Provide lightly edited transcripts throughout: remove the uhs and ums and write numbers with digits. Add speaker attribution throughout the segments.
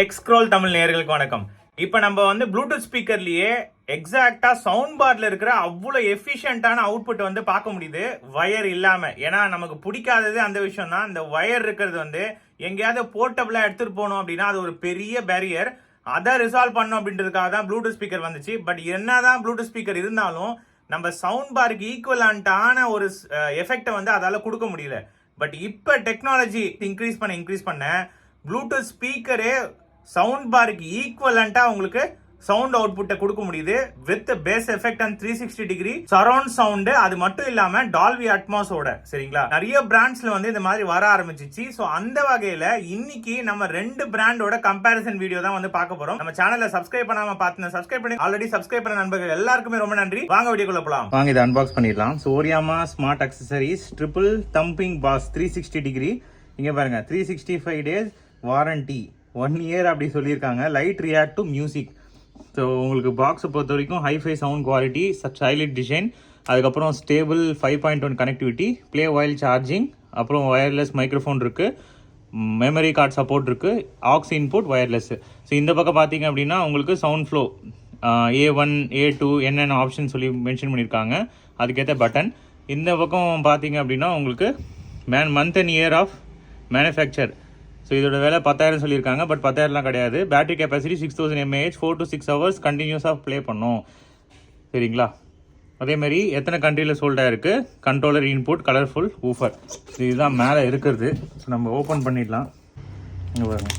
Speaker 1: Tech scroll Tamil நேயர்களுக்கு வணக்கம். இப்போ நம்ம வந்து ப்ளூடூத் ஸ்பீக்கர்லயே எக்ஸாக்டா சவுண்ட் பார்ல இருக்கிற அவ்வளோ எஃபிஷியன்டான அவுட்புட் வந்து பார்க்க முடியுது வயர் இல்லாம. ஏன்னா நமக்கு பிடிக்காதது அந்த விஷயம் தான். இந்த வயர் இருக்கிறது வந்து எங்கேயாவது போர்ட்டபிளா எடுத்துட்டு போகணும் அப்படின்னா அது ஒரு பெரிய பேரியர். அதை ரிசால்வ் பண்ணும் அப்படின்றதுக்காக தான் ப்ளூடூத் ஸ்பீக்கர் வந்துச்சு. பட் என்னதான் ப்ளூடூத் ஸ்பீக்கர் இருந்தாலும் நம்ம சவுண்ட் பாருக்கு ஈக்குவலான ஒரு எஃபெக்டை வந்து அதால கொடுக்க முடியல. பட் இப்போ டெக்னாலஜி இன்க்ரீஸ் பண்ண ப்ளூடூத் ஸ்பீக்கரே சவுண்ட் பாருக்கு ஈக்குவலண்டா உங்களுக்கு சவுண்ட் அவுட்புட்டை கொடுக்க முடியுது with bass effect and 360 degree surround sound. அது மட்டும் இல்லாம டால்பி அட்மாஸோட. சரிங்களா, நிறைய பிராண்ட்ஸ்ல வந்து இந்த மாதிரி வர ஆரம்பிச்சிச்சு. சோ அந்த வகையில இன்னைக்கு நம்ம ரெண்டு பிராண்டோட கம்பேரிசன் வீடியோ தான் வந்து பார்க்க போறோம். நம்ம சேனலை சப்ஸ்கிரைப் பண்ணாம பார்த்து சப்ஸ்கிரைப் பண்ணி ஆல்ரெடி சப்ஸ்கிரைப் பண்ண நண்பர்கள் எல்லாருக்குமே ரொம்ப நன்றி. வாங்க வீடியோக்குள்ள போலாம். வாங்க இதை அன்பாக்ஸ் பண்ணிடலாம். சோரியாமா smart accessories triple thumping bass 360 degree. இங்க பாருங்க, 365 டேஸ் வாரண்டி, 1 இயர் அப்படி சொல்லியிருக்காங்க. Light react to music. So உங்களுக்கு பாக்ஸை பொறுத்த வரைக்கும் hi fi sound quality, stylish design, அதுக்கப்புறம் stable 5.1 connectivity, play while charging, அப்புறம் ஒயர்லெஸ் மைக்ரோஃபோன் இருக்குது, மெமரி கார்டு சப்போர்ட் இருக்குது, ஆக்ஸ் இன்புட் ஒயர்லெஸ். ஸோ இந்த பக்கம் பார்த்தீங்க அப்படின்னா உங்களுக்கு சவுண்ட் ஃப்ளோ A1 A2 என்னென்ன ஆப்ஷன் சொல்லி மென்ஷன் பண்ணியிருக்காங்க, அதுக்கேற்ற பட்டன். இந்த பக்கம் பார்த்தீங்க அப்படின்னா உங்களுக்கு month and year of manufacture. So இதோட வேலை 10,000 சொல்லியிருக்காங்க. பட் 10,000லாம் கிடையாது. Battery capacity 6000 mAh, 4 to 6 hours கண்டினியூஸாக ப்ளே பண்ணும். சரிங்களா, அதேமாதிரி எத்தனை கண்ட்ரியில் சோல்டாக இருக்குது, கண்ட்ரோலர் இன்புட், கலர்ஃபுல் ஊஃபர். இதுதான் மேலே இருக்கிறது. ஸோ நம்ம ஓப்பன் பண்ணிடலாம். இங்கே பாருங்க,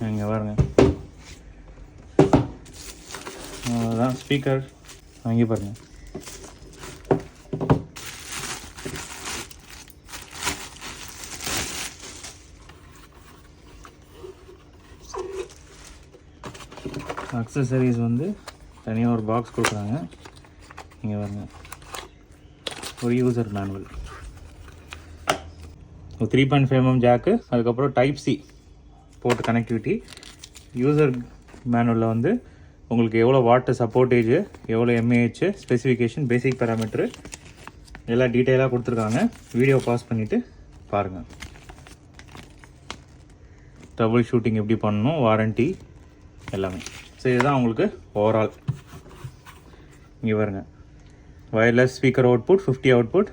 Speaker 1: இங்கே பாருங்க, அதுதான் ஸ்பீக்கர். வாங்கி பாருங்க, அக்சசரிஸ் வந்து தனியாக ஒரு பாக்ஸ் கொடுக்குறாங்க. இங்கே பாருங்க, ஒரு யூசர் மேனுவல், ஒரு 3.5 mm ஜாக்கு, அதுக்கப்புறம் type C port connectivity. User மேனுவலில் வந்து உங்களுக்கு எவ்வளோ வாட்டு சப்போர்ட்டேஜ், எவ்வளோ mAh, ஸ்பெசிஃபிகேஷன், பேசிக் பேராமீட்ரு எல்லாம் டீட்டெயிலாக கொடுத்துருக்காங்க. வீடியோ பாஸ் பண்ணிவிட்டு பாருங்கள். ட்ரபிள் ஷூட்டிங் எப்படி பண்ணணும், வாரண்ட்டி எல்லாமே. ஸோ இதுதான் உங்களுக்கு ஓவரால். இங்கே பாருங்கள், வயர்லெஸ் ஸ்பீக்கர் அவுட்புட் 50 அவுட்புட்,